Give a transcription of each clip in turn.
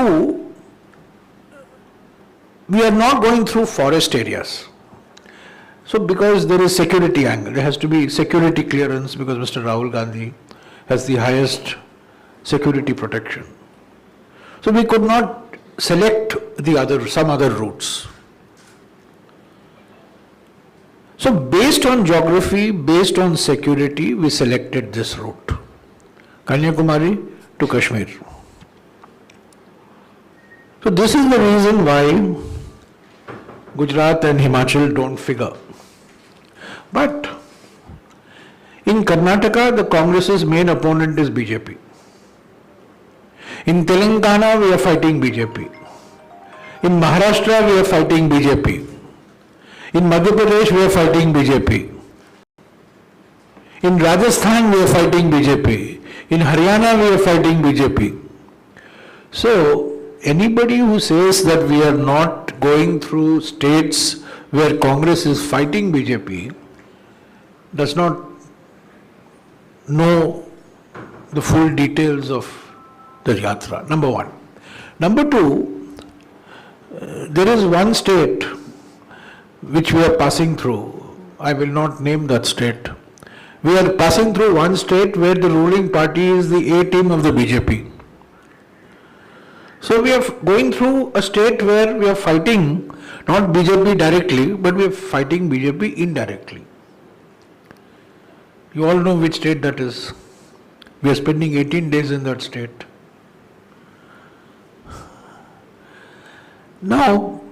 two, we are not going through forest areas. So because there is security angle, there has to be security clearance because Mr. Rahul Gandhi has the highest security protection. So we could not select some other routes. So based on geography, based on security, we selected this route, Kanyakumari to Kashmir. So this is the reason why Gujarat and Himachal don't figure. But in Karnataka, the Congress's main opponent is BJP. In Telangana, we are fighting BJP. In Maharashtra, we are fighting BJP. In Madhya Pradesh, we are fighting BJP. In Rajasthan, we are fighting BJP. In Haryana, we are fighting BJP. So, anybody who says that we are not going through states where Congress is fighting BJP does not know the full details of the Yatra, number one. Number two, there is one state which we are passing through. I will not name that state. We are passing through one state where the ruling party is the A team of the BJP. So we are going through a state where we are fighting not BJP directly, but we are fighting BJP indirectly. You all know which state that is. We are spending 18 days in that state. Now,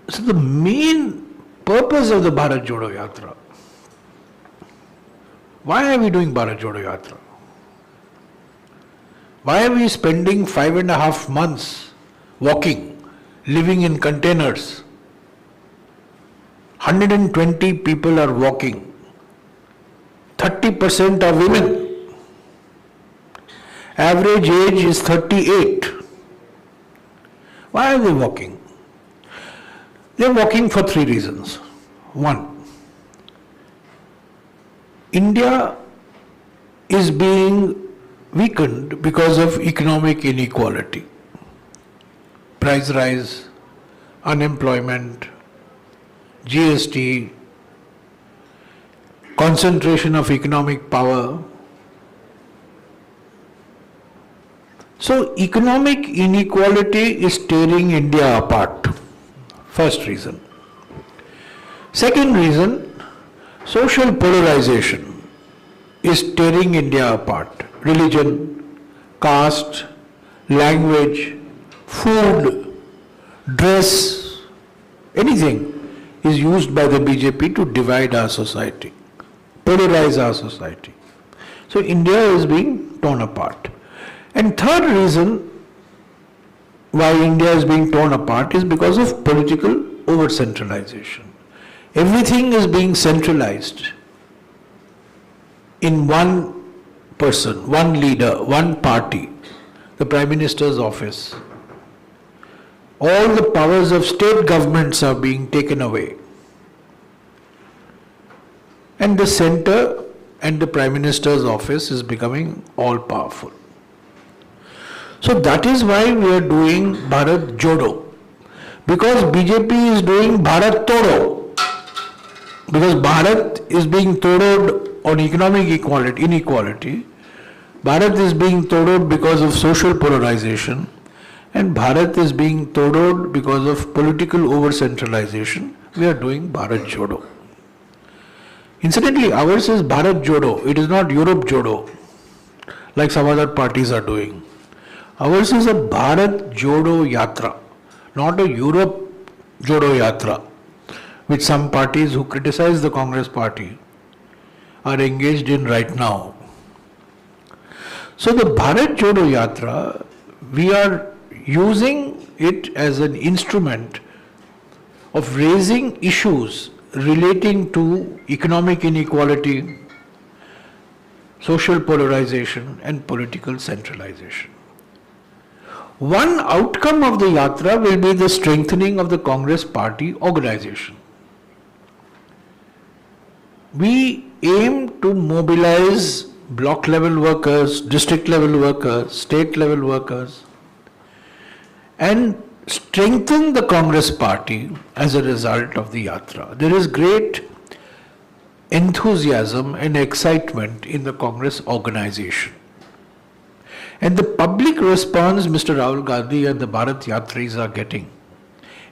so the main purpose of the BharatJodoYatra, why are we doing BharatJodoYatra? Why are we spending 5.5 months walking, living in containers? 120 people are walking. 30% are women. Average age is 38. Why are they walking? They are walking for 3 reasons. One, India is being weakened because of economic inequality. Price rise, unemployment, GST, concentration of economic power. So economic inequality is tearing India apart. First reason. Second reason, social polarization is tearing India apart. Religion, caste, language, food, dress, anything is used by the BJP to divide our society, polarize our society. So India is being torn apart. And third reason why India is being torn apart is because of political over-centralization. Everything is being centralized in one person, one leader, one party, the Prime Minister's office. All the powers of state governments are being taken away. And the center and the Prime Minister's office is becoming all-powerful. So that is why we are doing Bharat Jodo. Because BJP is doing Bharat Todo. Because Bharat is being toroed on economic inequality. Bharat is being toroed because of social polarization. And Bharat is being toroed because of political over-centralization. We are doing Bharat Jodo. Incidentally, ours is Bharat Jodo. It is not Europe Jodo, like some other parties are doing. Ours is a Bharat Jodo Yatra, not a Europe Jodo Yatra, which some parties who criticize the Congress party are engaged in right now. So the Bharat Jodo Yatra, we are using it as an instrument of raising issues relating to economic inequality, social polarization and political centralization. One outcome of the Yatra will be the strengthening of the Congress party organization. We aim to mobilize block level workers, district level workers, state level workers, and strengthen the Congress party as a result of the Yatra. There is great enthusiasm and excitement in the Congress organization. And the public response Mr. Rahul Gandhi and the Bharat Yatris are getting.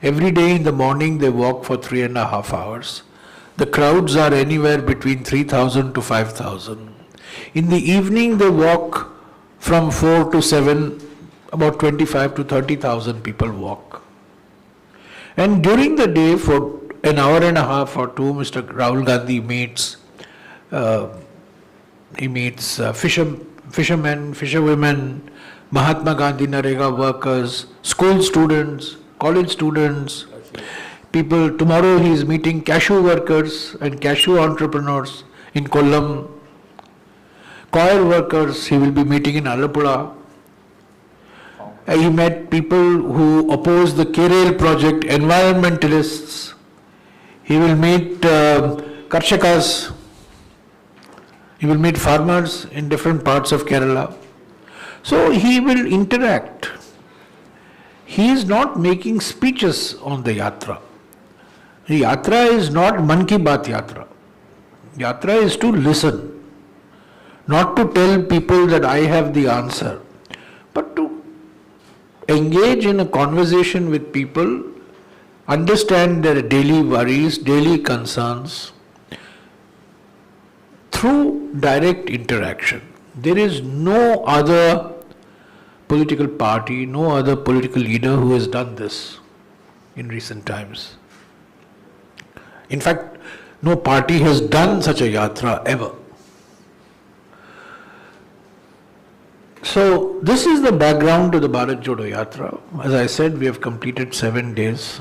Every day in the morning they walk for 3.5 hours. The crowds are anywhere between 3,000 to 5,000. In the evening they walk from 4 to 7, about 25 to 30,000 people walk. And during the day for an hour and a half or two, Mr. Rahul Gandhi meets fishermen, fisherwomen, Mahatma Gandhi Narega workers, school students, college students, people. Tomorrow he is meeting cashew workers and cashew entrepreneurs in Kollam, coir workers he will be meeting in Alappuzha. He met people who oppose the Kerala project, environmentalists. He will meet Karshakas. He will meet farmers in different parts of Kerala. So he will interact. He is not making speeches on the Yatra. The Yatra is not Man Ki Baat Yatra. Yatra is to listen, not to tell people that I have the answer, but to engage in a conversation with people, understand their daily worries, daily concerns, through direct interaction. There is no other political party, no other political leader who has done this in recent times. In fact, no party has done such a yatra ever. So this is the background to the BharatJodoYatra. As I said, we have completed 7 days.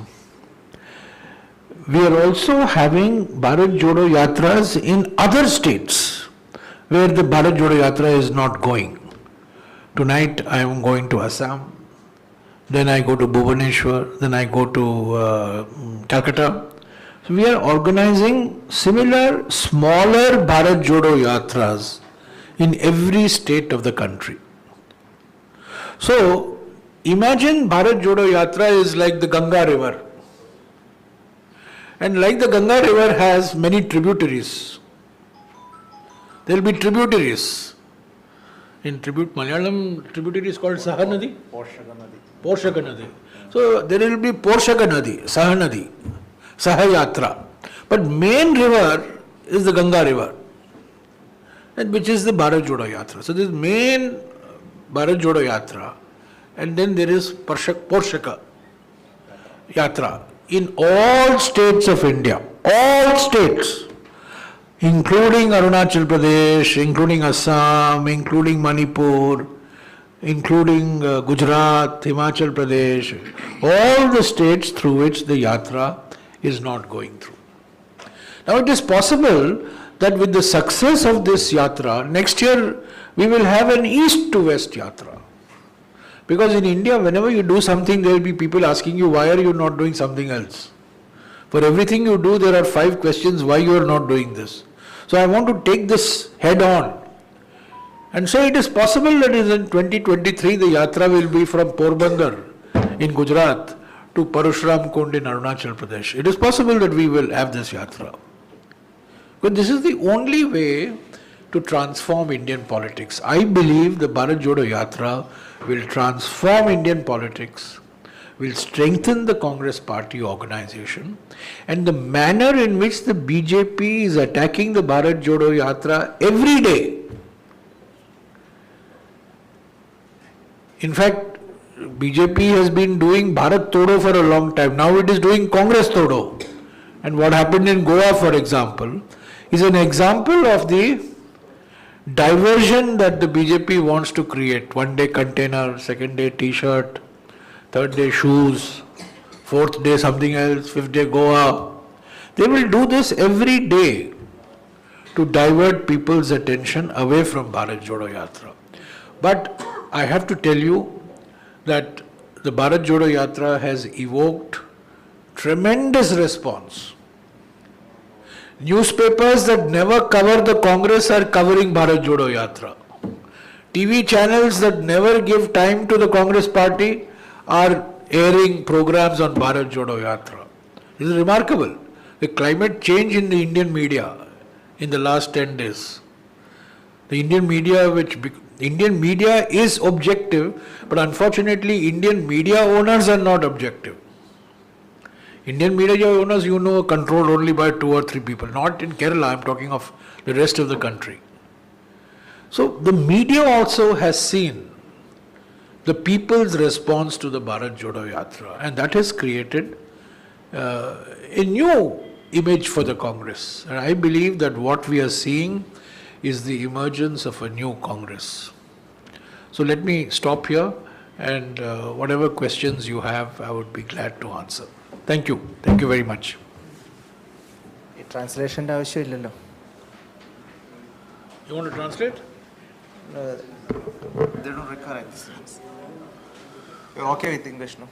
We are also having BharatJodoYatras in other states where the BharatJodoYatra is not going. Tonight I am going to Assam, then I go to Bhubaneswar, then I go to Calcutta. So we are organizing similar smaller BharatJodoYatras in every state of the country. So imagine BharatJodoYatra is like the Ganga river. And like the Ganga river has many tributaries. There will be tributaries. In Malayalam, tributary is called Sahanadi. Porshaka Nadi. So there will be Porshaka Nadi, Sahanadi, Sahayatra. But main river is the Ganga river, and which is the BharatJodoYatra. So this main BharatJodoYatra, and then there is Porshaka Yatra in all states of India, all states, including Arunachal Pradesh, including Assam, including Manipur, including Gujarat, Himachal Pradesh, all the states through which the yatra is not going through. Now it is possible that with the success of this yatra, next year we will have an east to west yatra. Because in India, whenever you do something, there will be people asking you, why are you not doing something else? For everything you do, there are 5 questions why you are not doing this. So I want to take this head on. And so it is possible that in 2023, the yatra will be from Porbandar in Gujarat to Parashuram Kund in Arunachal Pradesh. It is possible that we will have this yatra. But this is the only way to transform Indian politics. I believe the BharatJodoYatra will transform Indian politics, will strengthen the Congress party organization, and the manner in which the BJP is attacking the BharatJodoYatra every day. In fact, BJP has been doing Bharat Todo for a long time. Now it is doing Congress Todo. And what happened in Goa, for example, is an example of the diversion that the BJP wants to create. One day container, second day t-shirt, third day shoes, fourth day something else, fifth day Goa. They will do this every day to divert people's attention away from BharatJodoYatra. But I have to tell you that the BharatJodoYatra has evoked tremendous response. Newspapers that never cover the Congress are covering BharatJodoYatra. TV channels that never give time to the Congress party are airing programs on BharatJodoYatra. This is remarkable. The climate change in the Indian media in the last 10 days. The Indian media is objective, but unfortunately Indian media owners are not objective. Indian media owners, are controlled only by 2 or 3 people. Not in Kerala, I'm talking of the rest of the country. So the media also has seen the people's response to the Bharat Jodo Yatra, and that has created a new image for the Congress. And I believe that what we are seeing is the emergence of a new Congress. So let me stop here, and whatever questions you have, I would be glad to answer. Thank you. Thank you very much. Translation ആവശ്യമില്ലല്ലോ. You want to translate? They don't require this. You're okay with English, no?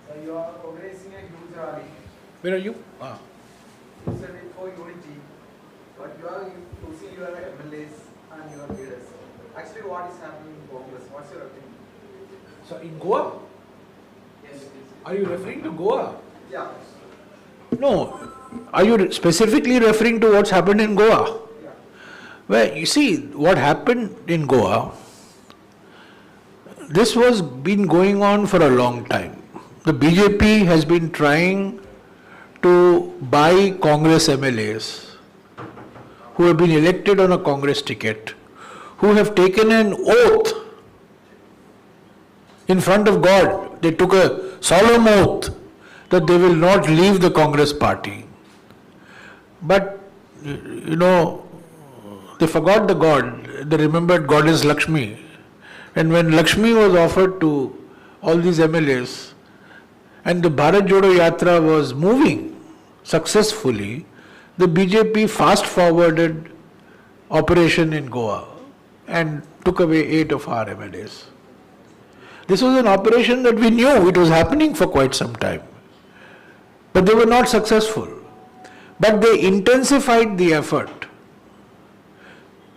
So you are organizing a huge rally. Where are you? You said it for unity, but you are using your MLAs and your leaders. Actually, what is happening in Congress? What's your opinion? So in Goa? Yes. Are you referring to Goa? Yeah. No. Are you specifically referring to what's happened in Goa? Yeah. Well, you see, what happened in Goa, this was been going on for a long time. The BJP has been trying to buy Congress MLAs who have been elected on a Congress ticket, who have taken an oath in front of God. They took a solemn oath that they will not leave the Congress party. But, they forgot the God. They remembered goddess Lakshmi. And when Lakshmi was offered to all these MLAs, and the Bharat Jodo Yatra was moving successfully, the BJP fast forwarded operation in Goa and took away 8 of our MLAs. This was an operation that we knew it was happening for quite some time, but they were not successful. But they intensified the effort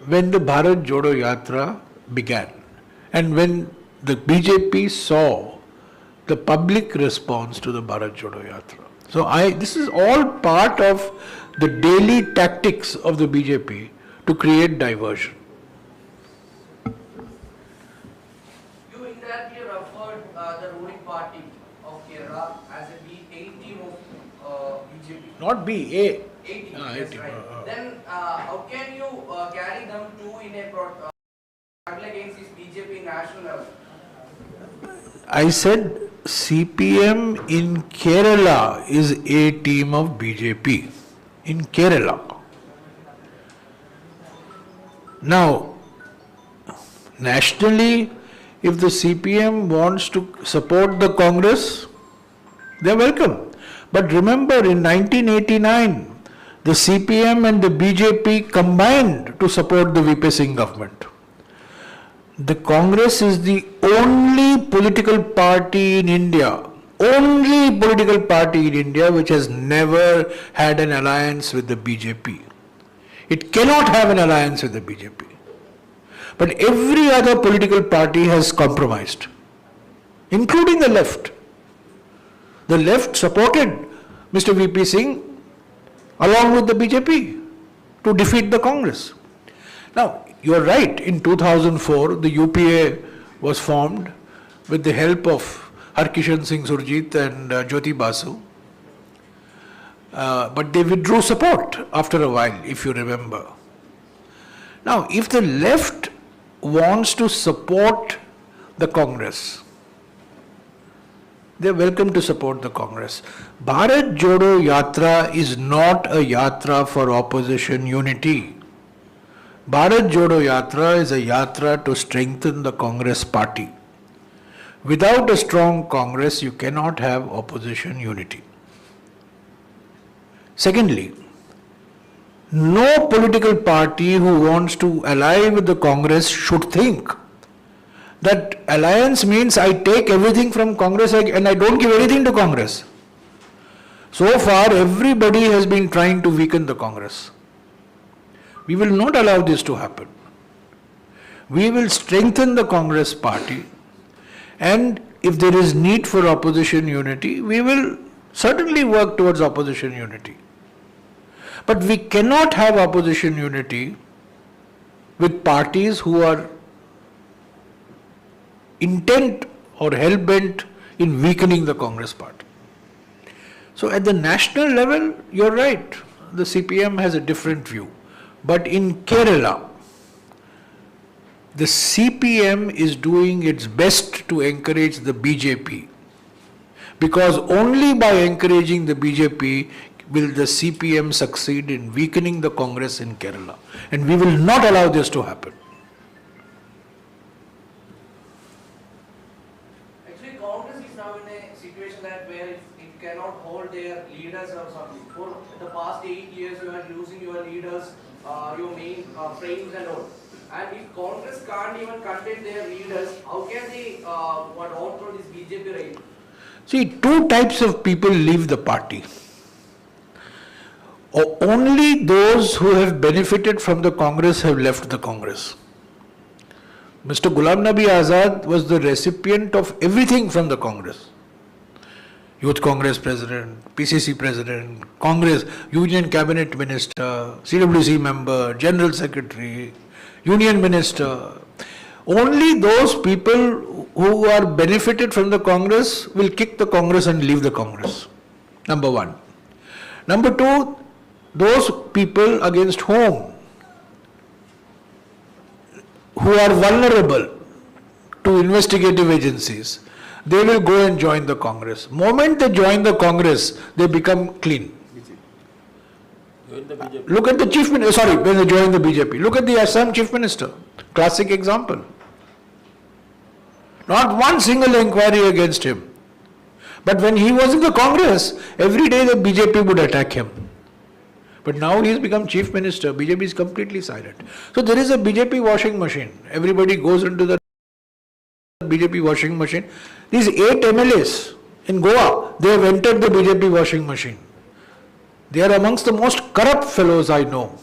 when the Bharat Jodo Yatra began, and when the BJP saw the public response to the Bharat Jodo Yatra. So this is all part of the daily tactics of the BJP to create diversion. You indirectly referred the ruling party of Kerala as a B8 team of BJP. Not B, A. A team, Ah, A yes, team, right. ah. Then how can you carry them two in a battle against this BJP national level? I said CPM in Kerala is a team of BJP. In Kerala. Now, nationally, if the CPM wants to support the Congress, they are welcome. But remember, in 1989, the CPM and the BJP combined to support the VP Singh government. The Congress is the only political party in India, which has never had an alliance with the BJP. It cannot have an alliance with the BJP. But every other political party has compromised, including the left. The left supported Mr. VP Singh along with the BJP to defeat the Congress. Now, you are right, in 2004, the UPA was formed with the help of Harkishan Singh Surjit and Jyoti Basu. But they withdrew support after a while, if you remember. Now, if the left wants to support the Congress, they are welcome to support the Congress. Bharat Jodo Yatra is not a yatra for opposition unity. Bharat Jodo Yatra is a yatra to strengthen the Congress party. Without a strong Congress, you cannot have opposition unity. Secondly, no political party who wants to ally with the Congress should think that alliance means I take everything from Congress and I don't give anything to Congress. So far, everybody has been trying to weaken the Congress. We will not allow this to happen. We will strengthen the Congress party, and if there is need for opposition unity, we will certainly work towards opposition unity. But we cannot have opposition unity with parties who are intent or hell-bent in weakening the Congress party. So at the national level, you're right, the CPM has a different view. But in Kerala, the CPM is doing its best to encourage the BJP, because only by encouraging the BJP will the CPM succeed in weakening the Congress in Kerala. And we will not allow this to happen. Actually, Congress is now in a situation that where it cannot hold their leaders or something. For the past 8 years, you are losing your leaders, your main frames and all. And if Congress can't even contain their leaders, how can they overthrow this BJP reign? See, two types of people leave the party. Only those who have benefited from the Congress have left the Congress. Mr. Ghulam Nabi Azad was the recipient of everything from the Congress. Youth Congress President, PCC President, Congress, Union Cabinet Minister, CWC Member, General Secretary, Union Minister. Only those people who are benefited from the Congress will kick the Congress and leave the Congress. Number one. Number two, those people against whom who are vulnerable to investigative agencies, they will go and join the Congress. Moment they join the Congress, they become clean. Look at the Chief Minister, when they join the BJP. Look at the Assam Chief Minister. Classic example. Not one single inquiry against him. But when he was in the Congress, every day the BJP would attack him. But now he has become Chief Minister. BJP is completely silent. So there is a BJP washing machine. Everybody goes into the BJP washing machine. These 8 MLAs in Goa, they have entered the BJP washing machine. They are amongst the most corrupt fellows I know.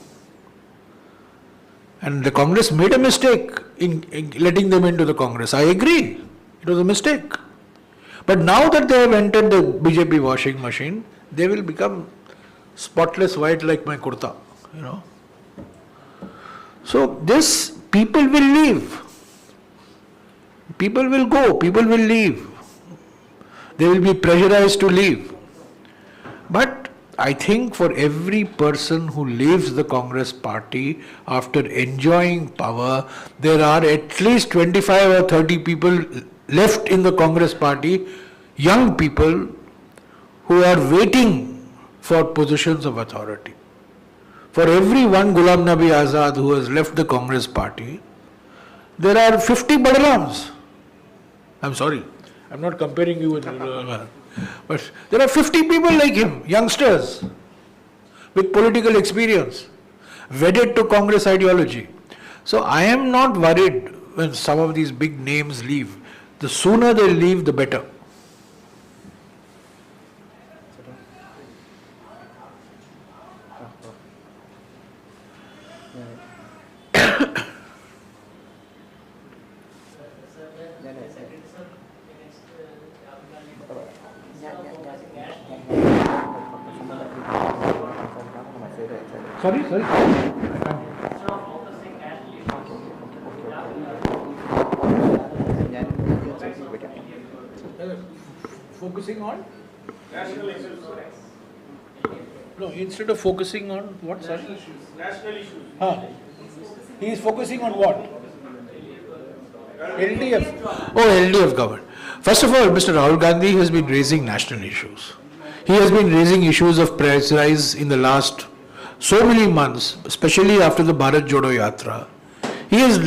And the Congress made a mistake in letting them into the Congress. I agree. It was a mistake. But now that they have entered the BJP washing machine, they will become spotless white like my kurta, you know. So this, people will leave. People will go, people will leave. They will be pressurized to leave. But I think for every person who leaves the Congress party after enjoying power, there are at least 25 or 30 people left in the Congress party, young people who are waiting for positions of authority. For every one Ghulam Nabi Azad who has left the Congress party, there are 50 Badalams. I'm sorry, I'm not comparing you with but there are 50 people like him, youngsters with political experience, wedded to Congress ideology. So I am not worried when some of these big names leave. The sooner they leave, the better. Sorry. Focusing on? National issues. No, instead of focusing on what? Sorry? National issues. He is focusing on what? LDF. Oh, LDF government. First of all, Mr. Rahul Gandhi has been raising national issues. He has been raising issues of price rise in the last so many months, especially after the BharatJodoYatra. He has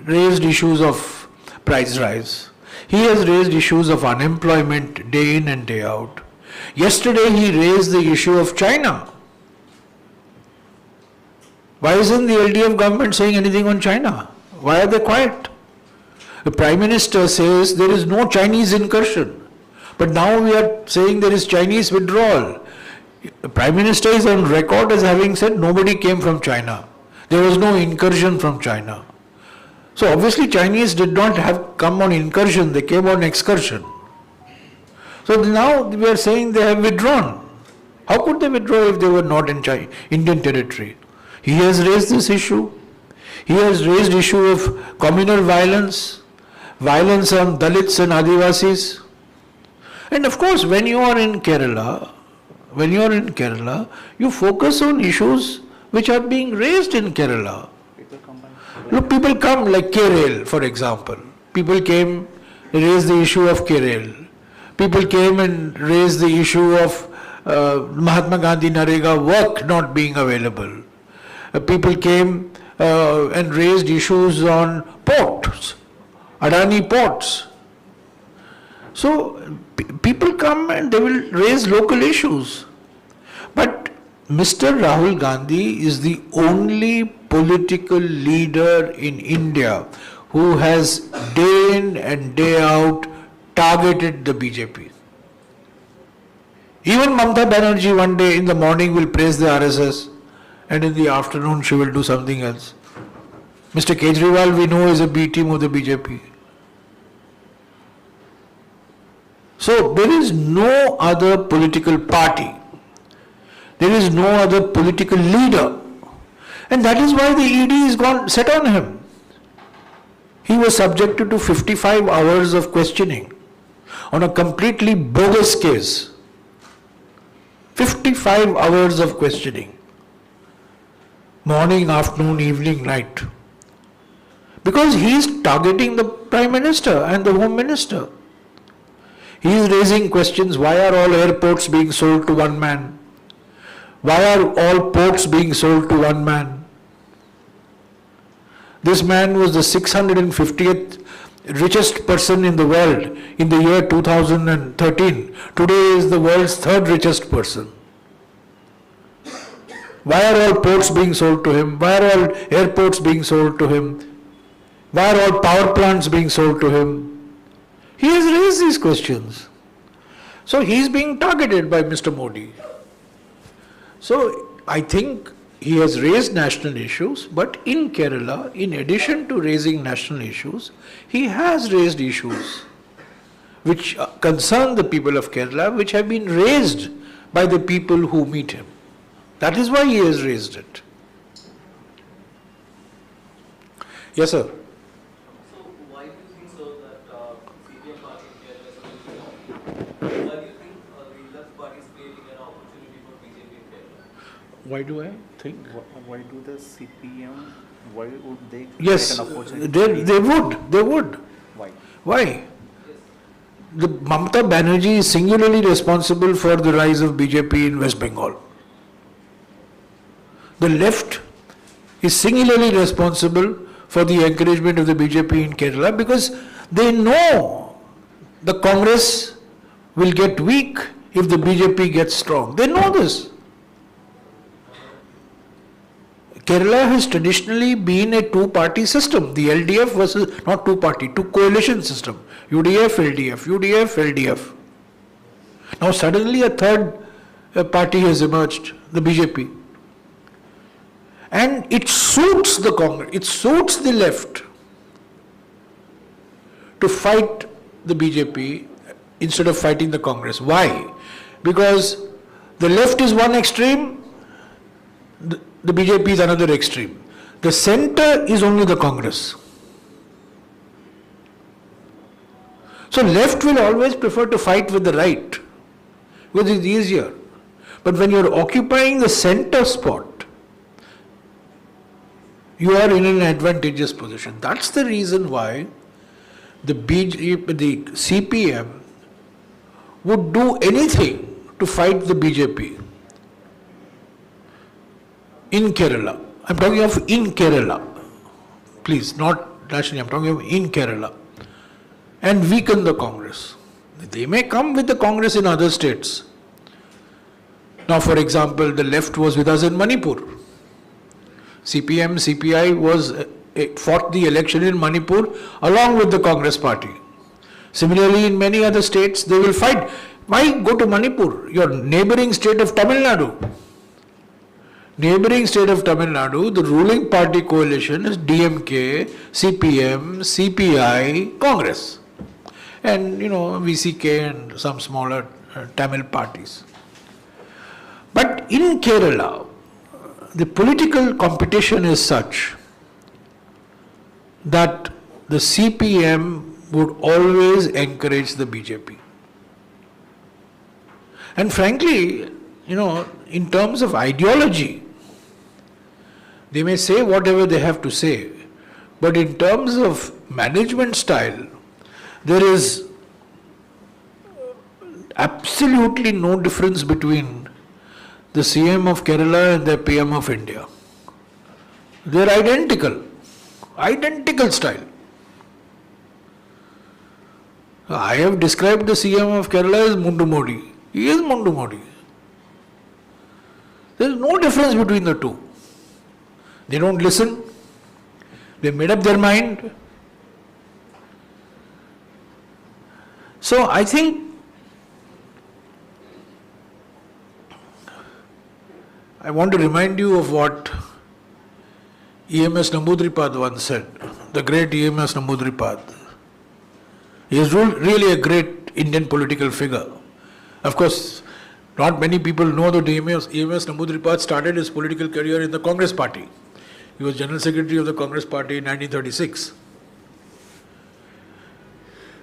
raised issues of price rise. He has raised issues of unemployment day in and day out. Yesterday he raised the issue of China. Why isn't the LDF government saying anything on China? Why are they quiet? The Prime Minister says there is no Chinese incursion. But now we are saying there is Chinese withdrawal. The Prime Minister is on record as having said nobody came from China. There was no incursion from China. So obviously Chinese did not have come on incursion, they came on excursion. So now we are saying they have withdrawn. How could they withdraw if they were not in Indian territory? He has raised this issue. He has raised issue of communal violence, violence on Dalits and Adivasis. And of course, when you are in Kerala, you focus on issues which are being raised in Kerala. Look, people come like Kerala, for example. People came, raised the issue of Kerala. People came and raised the issue of Mahatma Gandhi Narega work not being available. People came and raised issues on ports, Adani ports. So people come and they will raise local issues. But Mr. Rahul Gandhi is the only political leader in India who has day in and day out targeted the BJP. Even Mamata Banerjee one day in the morning will praise the RSS and in the afternoon she will do something else. Mr. Kejriwal we know is a B team of the BJP. So there is no other political party. There is no other political leader. And that is why the ED is gone set on him. He was subjected to 55 hours of questioning on a completely bogus case. 55 hours of questioning. Morning, afternoon, evening, night. Because he is targeting the Prime Minister and the Home Minister. He is raising questions, why are all airports being sold to one man? Why are all ports being sold to one man? This man was the 650th richest person in the world in the year 2013. Today is the world's third richest person. Why are all ports being sold to him? Why are all airports being sold to him? Why are all power plants being sold to him? He has raised these questions. So he is being targeted by Mr. Modi. So I think he has raised national issues, but in Kerala, in addition to raising national issues, he has raised issues which concern the people of Kerala, which have been raised by the people who meet him. That is why he has raised it. Yes, sir. So why do you think so that CPM party in Kerala is going why do you think the left party is creating an opportunity for BJP in Kerala? Why do I think? Why do the CPM, why would they Yes, create an opportunity? they would. Why? Why? The Mamata Banerjee is singularly responsible for the rise of BJP in West Bengal. The left is singularly responsible for the encouragement of the BJP in Kerala because they know the Congress will get weak if the BJP gets strong. They know this. Kerala has traditionally been a two-party system. The LDF versus, not two-party, two-coalition system. UDF, LDF. Now suddenly a third party has emerged, the BJP. And it suits the Congress, it suits the left to fight the BJP instead of fighting the Congress. Why? Because the left is one extreme, the BJP is another extreme. The center is only the Congress. So left will always prefer to fight with the right because it's easier. But when you're occupying the center spot, you are in an advantageous position. That's the reason why the CPM would do anything to fight the BJP in Kerala. I'm talking of in Kerala. Please, not nationally, I'm talking of in Kerala. And weaken the Congress. They may come with the Congress in other states. Now, for example, the left was with us in Manipur. CPM, CPI fought the election in Manipur along with the Congress party. Similarly, in many other states, they will fight. Why go to Manipur, your neighboring state of Tamil Nadu? Neighboring state of Tamil Nadu, the ruling party coalition is DMK, CPM, CPI, Congress, and VCK and some smaller Tamil parties. But in Kerala, the political competition is such that the CPM would always encourage the BJP. And frankly, in terms of ideology, they may say whatever they have to say, but in terms of management style, there is absolutely no difference between the CM of Kerala and the PM of India. They are identical style. I have described the CM of Kerala as Mundu Modi. He is Mundu Modi. There is no difference between the two. They don't listen. They made up their mind. So I think I want to remind you of what EMS Namboodiripad once said, the great EMS Namboodiripad. He is really a great Indian political figure. Of course, not many people know that EMS Namboodiripad started his political career in the Congress party. He was General Secretary of the Congress Party in 1936.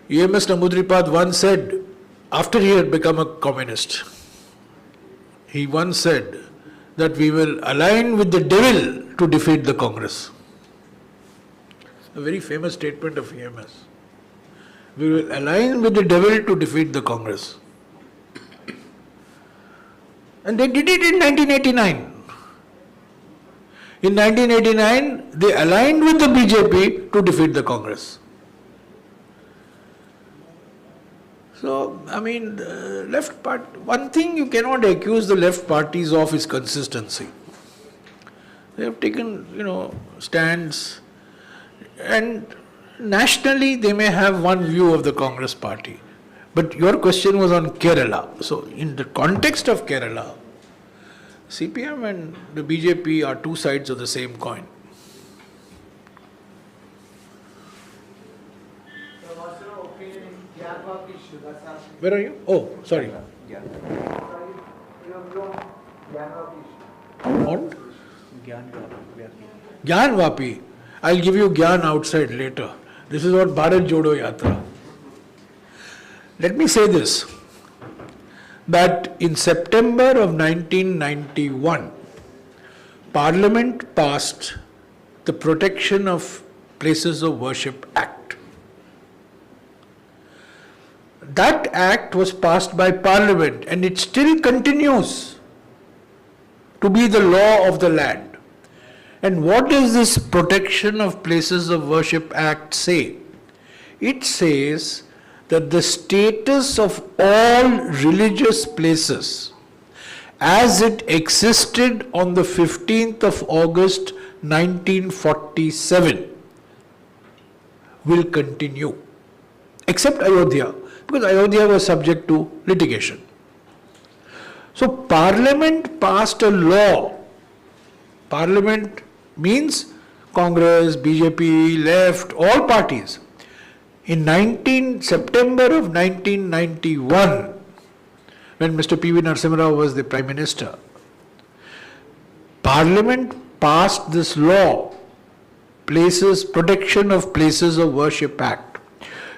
EMS Namboodiripad once said, after he had become a communist, he once said that we will align with the devil to defeat the Congress. A very famous statement of EMS. We will align with the devil to defeat the Congress. And they did it in 1989. In 1989, they aligned with the BJP to defeat the Congress. So, the left part, one thing you cannot accuse the left parties of is consistency. They have taken, stands, and nationally they may have one view of the Congress party. But your question was on Kerala. So, in the context of Kerala, CPM and the BJP are two sides of the same coin. So what's your opinion in Gyanwap issue that's happening? Where are you? Oh, sorry. Your view on Gyanwap issue? On? Gyan Vapi. I'll give you Gyan outside later. This is what BharatJodoYatra. Let me say this, that in September of 1991, Parliament passed the Protection of Places of Worship Act. That act was passed by Parliament and it still continues to be the law of the land. And what does this Protection of Places of Worship Act say? It says that the status of all religious places as it existed on the 15th of August 1947 will continue, except Ayodhya, because Ayodhya was subject to litigation. So Parliament passed a law. Parliament means Congress, BJP, left, all parties. In September of 1991, when Mr. P.V. Narasimha Rao was the Prime Minister, Parliament passed this law, Protection of Places of Worship Act,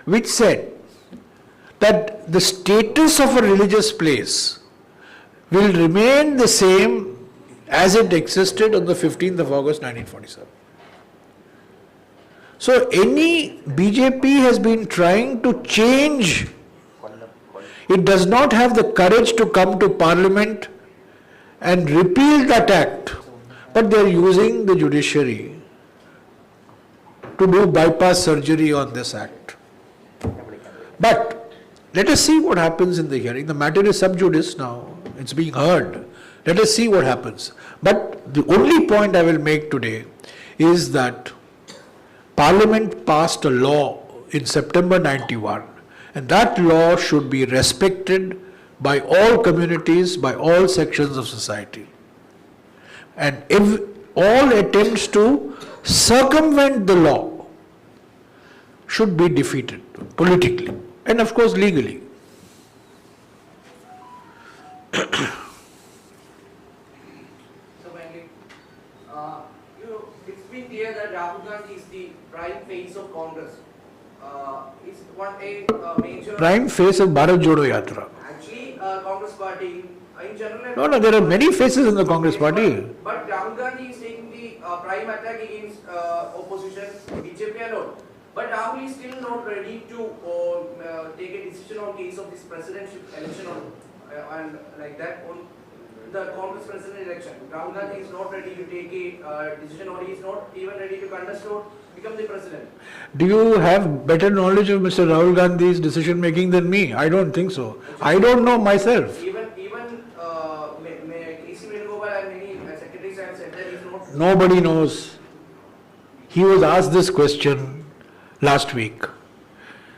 which said that the status of a religious place will remain the same as it existed on the 15th of August 1947. So any BJP has been trying to change. It does not have the courage to come to Parliament and repeal that act, but they are using the judiciary to do bypass surgery on this act. But let us see what happens in the hearing. The matter is sub judice now. It's being heard. Let us see what happens. But the only point I will make today is that Parliament passed a law in September 91, and that law should be respected by all communities, by all sections of society. And if all attempts to circumvent the law should be defeated politically and of course legally. So mainly, it's been clear that Rahul Gandhi is the prime face of Congress. Is one a major Prime face of BharatJodoYatra. actually Congress party in general? No, there are many faces in the Congress party. But Rahul Gandhi is taking the prime attack against opposition, BJP and all. But Rahul is still not ready to take a decision on case of this presidential election and like that on the Congress president election. Rahul Gandhi is not ready to take a decision, or he is not even ready to contest or become the president. Do you have better knowledge of Mr. Rahul Gandhi's decision making than me? I don't think so. I don't know myself. Even KC Venugopal and many secretaries have said that he is not. Nobody knows. He was asked this question last week.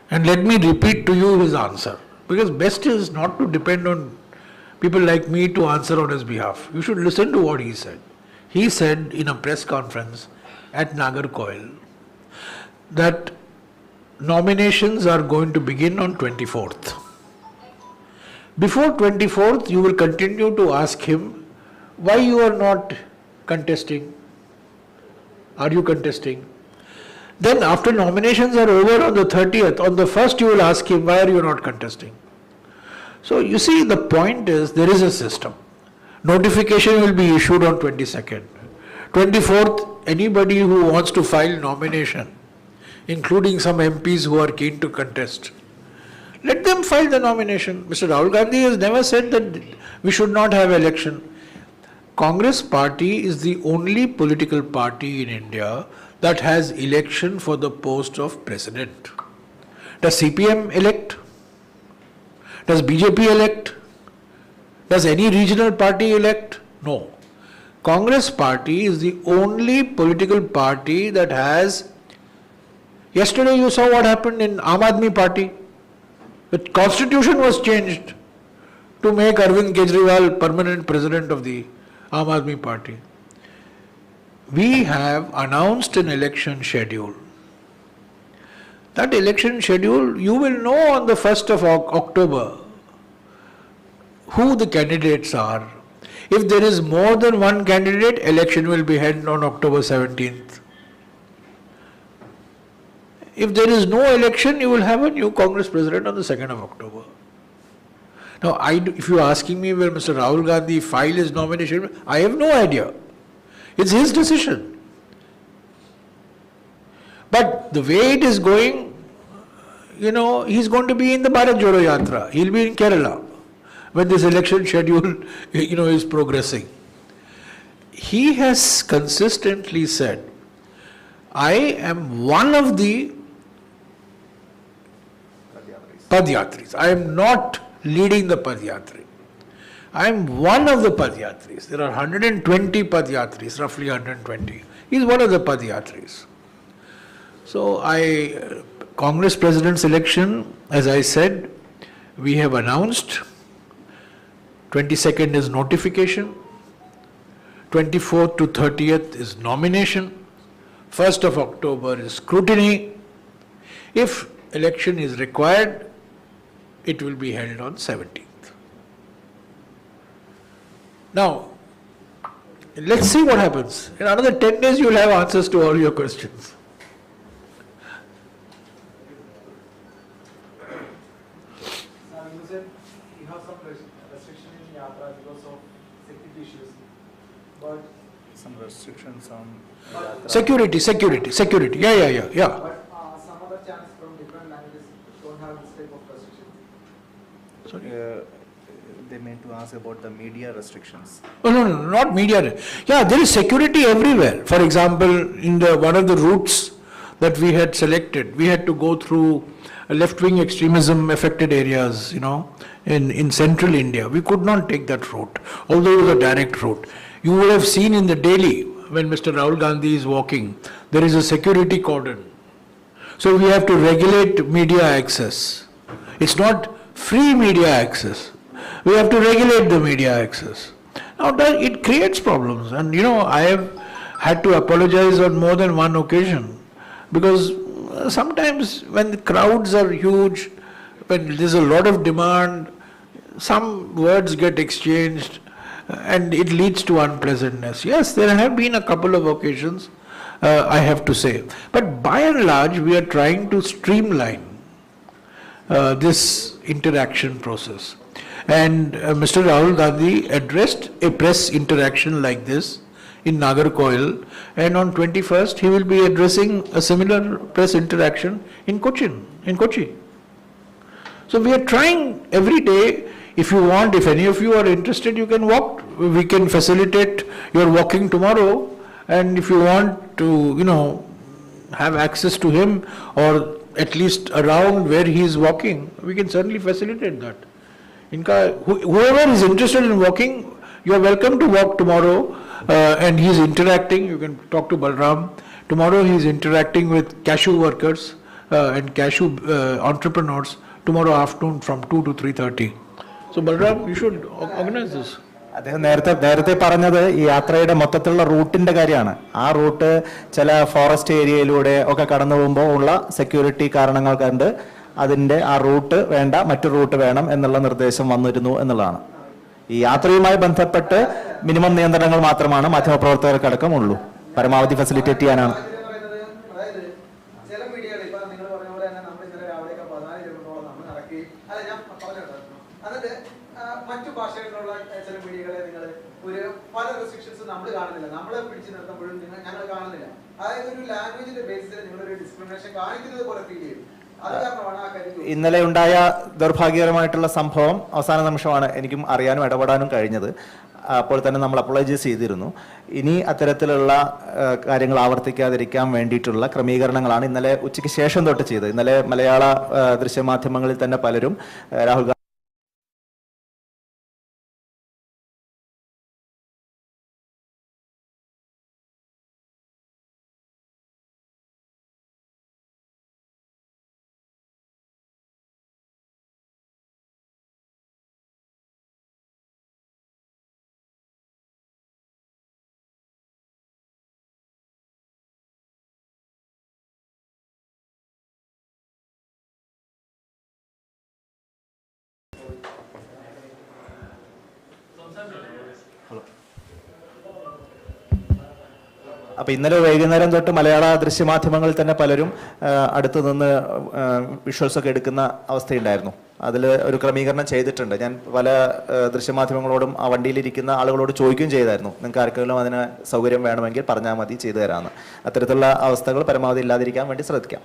And let me repeat to you his answer. Because best is not to depend on people like me to answer on his behalf. You should listen to what he said. He said in a press conference at Nagarcoil that nominations are going to begin on 24th. Before 24th, you will continue to ask him why you are not contesting. Are you contesting? Then after nominations are over on the 30th, on the 1st you will ask him why are you not contesting. So you see, the point is there is a system. Notification will be issued on 22nd. 24th, anybody who wants to file nomination, including some MPs who are keen to contest, let them file the nomination. Mr. Rahul Gandhi has never said that we should not have election. Congress party is the only political party in India that has election for the post of president. Does CPM elect? Does BJP elect? Does any regional party elect? No. Congress party is the only political party that has. Yesterday you saw what happened in Aam Aadmi party. The constitution was changed to make Arvind Kejriwal permanent president of the Aam Aadmi party. We have announced an election schedule. That election schedule, you will know on the 1st of October who the candidates are. If there is more than one candidate, election will be held on October 17th. If there is no election, you will have a new Congress president on the 2nd of October. Now, if you are asking me will Mr. Rahul Gandhi file his nomination, I have no idea. It's his decision. But the way it is going, he's going to be in the BharatJodoYatra. He'll be in Kerala when this election schedule, is progressing. He has consistently said, I am one of the Padyatris. I am not leading the Padyatri. I am one of the Padyatris. There are 120 Padyatris, roughly 120. He is one of the Padyatris. So Congress President's election, as I said, we have announced. 22nd is notification. 24th to 30th is nomination. 1st of October is scrutiny. If election is required, it will be held on 17th. Now, let's see what happens. In another 10 days, you will have answers to all your questions. You said you have some restriction in Yatra because of security issues, but Some restrictions on Security. Yeah. but some other channels from different languages don't have this type of restriction. They meant to ask about the media restrictions. Oh, no, not media. Yeah, there is security everywhere. For example, in one of the routes that we had selected, we had to go through left-wing extremism affected areas, in central India. We could not take that route, although it was a direct route. You would have seen in the Delhi, when Mr. Rahul Gandhi is walking, there is a security cordon. So we have to regulate media access. It's not free media access. We have to regulate the media access. Now, it creates problems. And, I have had to apologize on more than one occasion because sometimes when the crowds are huge, when there's a lot of demand, some words get exchanged and it leads to unpleasantness. Yes, there have been a couple of occasions, I have to say. But by and large, we are trying to streamline this interaction process. And Mr. Rahul Gandhi addressed a press interaction like this in Nagarkoil, and on 21st he will be addressing a similar press interaction in Kochi. So we are trying every day. If you want, if any of you are interested, you can walk. We can facilitate your walking tomorrow, and if you want to, have access to him or at least around where he is walking, we can certainly facilitate that. Whoever is interested in walking, you are welcome to walk tomorrow, and he is interacting. You can talk to Balram. Tomorrow he is interacting with cashew workers and cashew entrepreneurs tomorrow afternoon from 2 to 3:30. So Balram, you should organize this. അദ്ദേഹം നേരത്തെ പറഞ്ഞത് ഈ യാത്രയുടെ മൊത്തത്തിലുള്ള റൂട്ടിന്റെ കാര്യമാണ്. ആ root ചില forest ഏരിയയിലൂടെ ഒക്കെ കടന്നു പോകുമ്പോൾ ഉള്ള സെക്യൂരിറ്റി കാരണങ്ങൾ കണ്ട് അതിന്റെ ആ റൂട്ട് വേണ്ട, മറ്റു റൂട്ട് വേണം എന്നുള്ള നിർദ്ദേശം വന്നിരുന്നു എന്നുള്ളതാണ്. ഈ യാത്രയുമായി ബന്ധപ്പെട്ട് മിനിമം നിയന്ത്രണങ്ങൾ മാത്രമാണ് മാധ്യമപ്രവർത്തകർക്കടക്കം ഉള്ളൂ. പരമാവധി ഫെസിലിറ്റേറ്റ് ചെയ്യാനാണ്. മറ്റു ഭാഷകളിലുള്ള ചില മീഡിയകളെ നിങ്ങൾ പല റെസ്ട്രിക്ഷൻസ് നമ്മൾ കാണുന്നില്ല, നമ്മളെ പിടിച്ചു നിർത്തുമ്പോഴും ഞങ്ങൾ കാണുന്നില്ല. അതായത് ഒരു ലാംഗ്വേജിന്റെ ബേസിൽ നിങ്ങളൊരു ഡിസ്ക്രിമിനേഷൻ കാണിക്കുന്നത് പോലെ ഫീൽ ചെയ്യും. ഇന്നലെ ഉണ്ടായ ദൗർഭാഗ്യകരമായിട്ടുള്ള സംഭവം അവസാന നിമിഷമാണ് എനിക്കും അറിയാനും ഇടപെടാനും കഴിഞ്ഞത്. അപ്പോൾ തന്നെ നമ്മൾ അപ്പോളജൈസ് ചെയ്തിരുന്നു. ഇനി അത്തരത്തിലുള്ള കാര്യങ്ങൾ ആവർത്തിക്കാതിരിക്കാൻ വേണ്ടിയിട്ടുള്ള ക്രമീകരണങ്ങളാണ് ഇന്നലെ ഉച്ചയ്ക്ക് ശേഷം തൊട്ട് ചെയ്തത്. ഇന്നലെ മലയാള ദൃശ്യമാധ്യമങ്ങളിൽ തന്നെ പലരും രാഹുൽ അപ്പോൾ ഇന്നലെ വൈകുന്നേരം തൊട്ട് മലയാള ദൃശ്യമാധ്യമങ്ങളിൽ തന്നെ പലരും അടുത്തു നിന്ന് വിഷ്വൽസൊക്കെ എടുക്കുന്ന അവസ്ഥയുണ്ടായിരുന്നു. അതിൽ ഒരു ക്രമീകരണം ചെയ്തിട്ടുണ്ട്. ഞാൻ പല ദൃശ്യമാധ്യമങ്ങളോടും ആ വണ്ടിയിലിരിക്കുന്ന ആളുകളോട് ചോദിക്കുകയും ചെയ്തായിരുന്നു, നിങ്ങൾക്ക് ആർക്കെങ്കിലും അതിന് സൗകര്യം വേണമെങ്കിൽ പറഞ്ഞാൽ മതി, ചെയ്തു തരാമെന്ന്. അത്തരത്തിലുള്ള അവസ്ഥകൾ പരമാവധി ഇല്ലാതിരിക്കാൻ വേണ്ടി ശ്രദ്ധിക്കാം.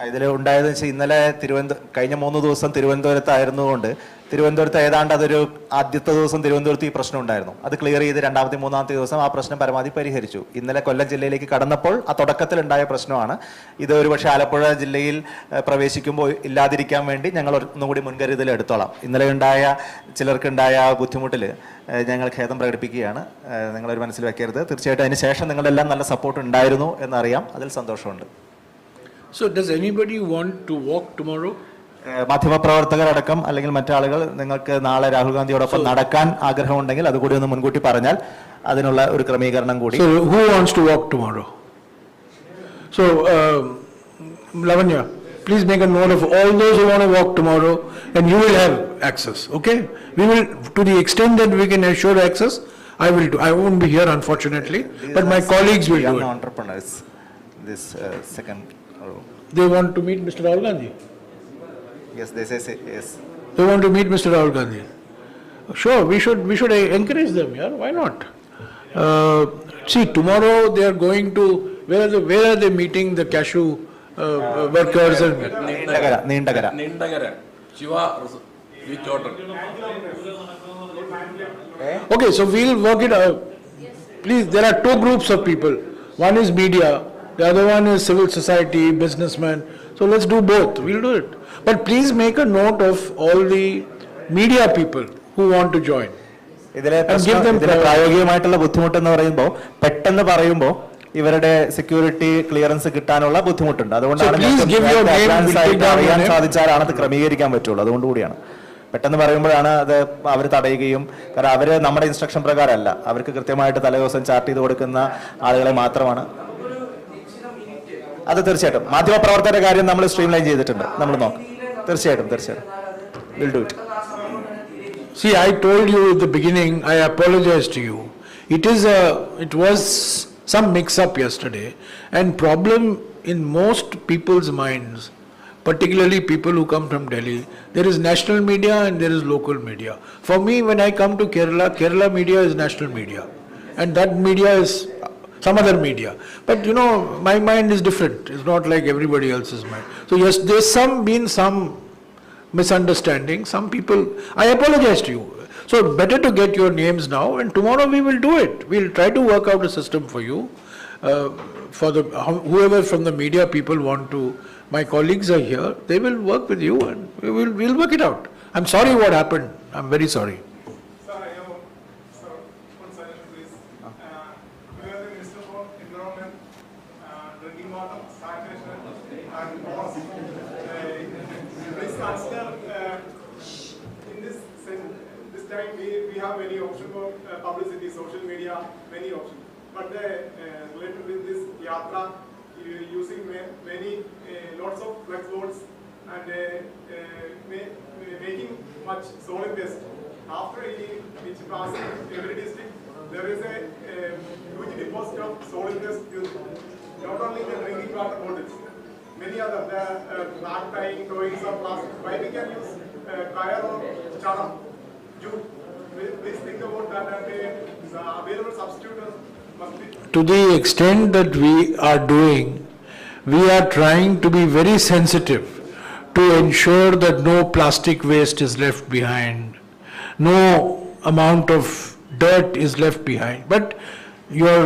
ഇതിൽ ഉണ്ടായതെന്ന് വെച്ചാൽ ഇന്നലെ കഴിഞ്ഞ 3 ദിവസം തിരുവനന്തപുരത്തായിരുന്നുകൊണ്ട് തിരുവനന്തപുരത്ത് ഏതാണ്ട് അതൊരു ആദ്യത്തെ ദിവസം തിരുവനന്തപുരത്ത് ഈ പ്രശ്നം ഉണ്ടായിരുന്നു. അത് ക്ലിയർ ചെയ്ത് രണ്ടാമത്തെ 3-ാമത്തെ ദിവസം ആ പ്രശ്നം പരമാവധി പരിഹരിച്ചു. ഇന്നലെ കൊല്ലം ജില്ലയിലേക്ക് കടന്നപ്പോൾ ആ തുടക്കത്തിലുണ്ടായ പ്രശ്നമാണ്. ഇത് ഒരുപക്ഷെ ആലപ്പുഴ ജില്ലയിൽ പ്രവേശിക്കുമ്പോൾ ഇല്ലാതിരിക്കാൻ വേണ്ടി ഞങ്ങൾ ഒന്നുകൂടി മുൻകരുതൽ എടുത്തോളാം. ഇന്നലെ ചിലർക്കുണ്ടായ ബുദ്ധിമുട്ടിൽ ഞങ്ങൾ ഖേദം പ്രകടിപ്പിക്കുകയാണ്. നിങ്ങളൊരു മനസ്സിൽ വെക്കരുത്. തീർച്ചയായിട്ടും അതിന് ശേഷം നിങ്ങളെല്ലാം നല്ല സപ്പോർട്ട് ഉണ്ടായിരുന്നു എന്നറിയാം. അതിൽ സന്തോഷമുണ്ട്. So does anybody want to walk tomorrow? മാധ്യമപ്രവർത്തകരടക്കം അല്ലെങ്കിൽ മറ്റാളുകൾ നിങ്ങൾക്ക് നാളെ രാഹുൽ ഗാന്ധിയോടൊപ്പം നടക്കാൻ ആഗ്രഹമുണ്ടെങ്കിൽ അതുകൂടി ഒന്ന് മുൻകൂട്ടി പറഞ്ഞാൽ അതിനുള്ള ഒരു ക്രമീകരണം കൂടി. So who wants to walk tomorrow? So Lavanya, please make a note of all those who want to walk tomorrow, and you will have access. Okay, we will, to the extent that we can assure access, I will do. I won't be here unfortunately, but my colleagues will do it. Entrepreneurs, this second. They want to meet Mr. Rahul Gandhi. Yes, they say yes. They want to meet Mr. Rahul Gandhi. Sure, we should encourage them. Yeah, why not? See, tomorrow they are going to where are they meeting the cashew workers and Nindagara. Shiva with Jodo. Okay, so we'll work it out. Please, there are 2 groups of people. One is media, the other one is civil society, businessmen. So let's do both. We'll do it. But please make a note of all the media people who want to join. ഇതിലെ And give them ഇതിലെ പ്രായോഗികമായിട്ടുള്ള ബുദ്ധിമുട്ടെന്ന് പറയുമ്പോൾ പെട്ടെന്ന് പറയുമ്പോൾ ഇവരുടെ security clearance കിട്ടാനുള്ള ബുദ്ധിമുട്ടുണ്ട്. അതുകൊണ്ടാണ് please give your name, we'll take down your അറിയാൻ name. സാധിച്ചാലാണ് അത് ക്രമീകരിക്കാൻ പറ്റുള്ളൂ. അതുകൊണ്ടുകൂടിയാണ് പെട്ടെന്ന് പറയുമ്പോഴാണ് അത് അവർ തടയുകയും, കാരണം അവര് നമ്മുടെ ഇൻസ്ട്രക്ഷൻ പ്രകാരമല്ല, അവർക്ക് കൃത്യമായിട്ട് തലേദിവസം ചാർട്ട് ചെയ്ത് കൊടുക്കുന്ന ആളുകളെ മാത്രമാണ്. അത് തീർച്ചയായിട്ടും മാധ്യമപ്രവർത്തകരുടെ കാര്യം നമ്മൾ സ്ട്രീം ലൈൻ ചെയ്തിട്ടുണ്ട്. നമ്മൾ നോക്കാം. തീർച്ചയായിട്ടും will do it. See, I told you at the beginning, I apologize to you. It was some mix-up yesterday, and problem in most people's minds, particularly people who come from Delhi, there is national media and there is local media. For me, when I come to Kerala media is national media, and that media is some other media. But you know, my mind is different. It's not like everybody else's mind. So yes, there's been some misunderstanding. Some people, I apologize to you. So better to get your names now, and tomorrow we will do it. We'll try to work out a system for you. For whoever from the media people want to, my colleagues are here. They will work with you, and we'll work it out. I'm sorry what happened. I'm very sorry. Sir, sir, one second, please. We are the Minister for Environment, Drinking Water, Sanitation, and Laws. Please consider in this time we have many options for publicity, social media, many options. But related with this Yatra, using many lots of flex boards and making much solid waste. After each passing every district, there is a huge deposit of solid waste. Not only the drinking water bottles, many other knot tying, toys of plastic. Why we can use tire or chara, jute? Please think about that, and the available substitute must be. To the extent that we are doing, we are trying to be very sensitive to ensure that no plastic waste is left behind, no amount of dirt is left behind. But your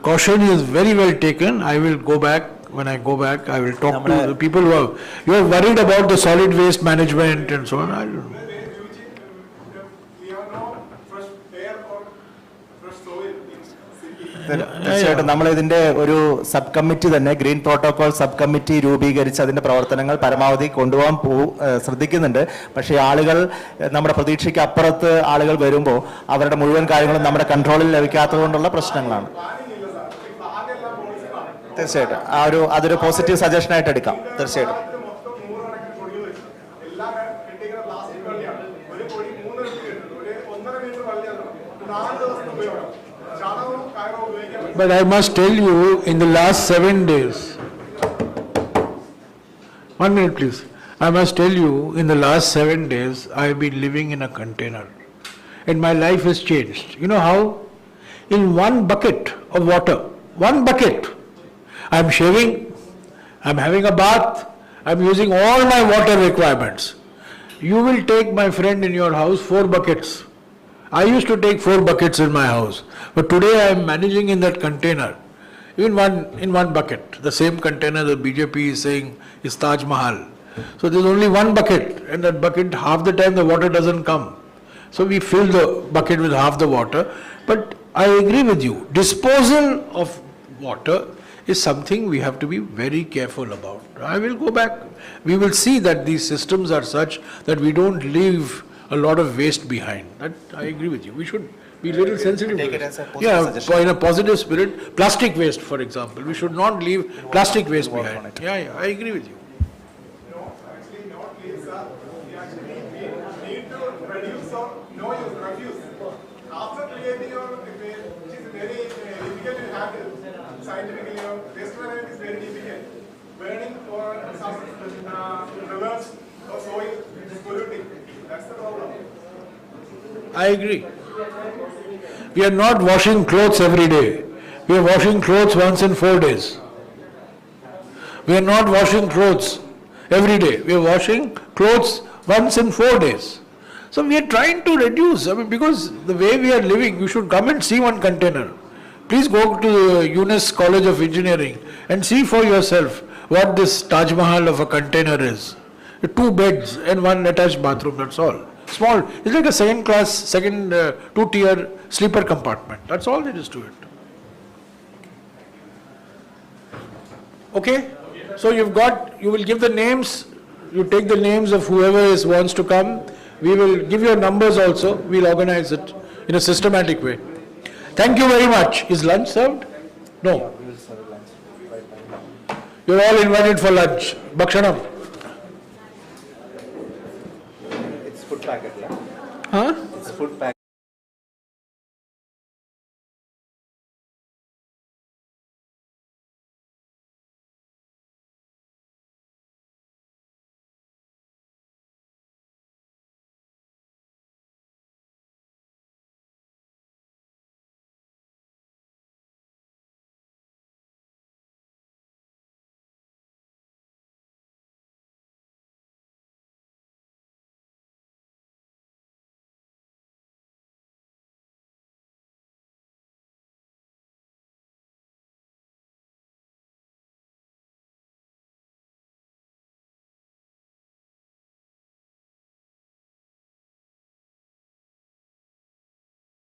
caution is very well taken. I will go back. When I go back, I will talk to the people who you are worried about the solid waste management and so on. I don't know. We have no fresh air or fresh soil in city. തീർച്ചയായിട്ടും നമ്മൾ ഇതിന്റെ ഒരു sub committee തന്നെ, green protocol sub committee രൂപീകരിച്ച് അതിന്റെ പ്രവർത്തനങ്ങൾ പരമാവധി കൊണ്ടുപോകാൻ ശ്രദ്ധിക്കുന്നുണ്ട്. പക്ഷേ ആളുകൾ, നമ്മുടെ പ്രതീക്ഷയ്ക്ക് അപ്പുറത്ത് ആളുകൾ വരുമ്പോൾ അവരുടെ മുഴുവൻ കാര്യങ്ങളും നമ്മുടെ കൺട്രോളിൽ ലഭിക്കാത്തത് കൊണ്ടുള്ള പ്രശ്നങ്ങളാണ്. തീർച്ചയായിട്ടും അതൊരു പോസിറ്റീവ് സജഷൻ ആയിട്ട് എടുക്കാം. തീർച്ചയായിട്ടും But I must tell you, in the last 7 days, 1 minute please, I must tell you, in the last 7 days, I have been living in a container, and my life has changed. You know how? In one bucket of water, one bucket, I'm shaving, I'm having a bath, I'm using all my water requirements. You will take, my friend, in your house 4 buckets. I used to take 4 buckets in my house, but today I am managing in that container, in one bucket. The same container the BJP is saying is Taj Mahal. So there's only one bucket, and that bucket, half the time the water doesn't come. So we fill the bucket with half the water. But I agree with you, disposal of water is something we have to be very careful about. I will go back. We will see that these systems are such that we don't leave a lot of waste behind. That I agree with you. We should be a little sensitive to Take it this. as a positive suggestion. In a positive spirit. Plastic waste, for example, we should not leave plastic waste work on behind. it. Yeah, I agree with you. No, actually not leave, sir. We actually need to reduce or no use, refuse. After creating or which is very difficult to handle scientifically, or waste management is very difficult. Burning or some rivers or soil is polluting. That's the problem. I agree. We are not washing clothes every day. We are washing clothes once in 4 days. We are not washing clothes every day. We are washing clothes once in 4 days. So we are trying to reduce. I mean, because the way we are living, you should come and see one container. Please go to the UNIS College of Engineering and see for yourself what this Taj Mahal of a container is. 2 beds and 1 attached bathroom, that's all. Small, it's like a second class, second 2-tier sleeper compartment. That's all there is to it. Okay? So you will give the names, you take the names of whoever wants to come. We will give your numbers also. We'll organize it in a systematic way. Thank you very much. Is lunch served? No. You're all invited for lunch. Bhakshanam.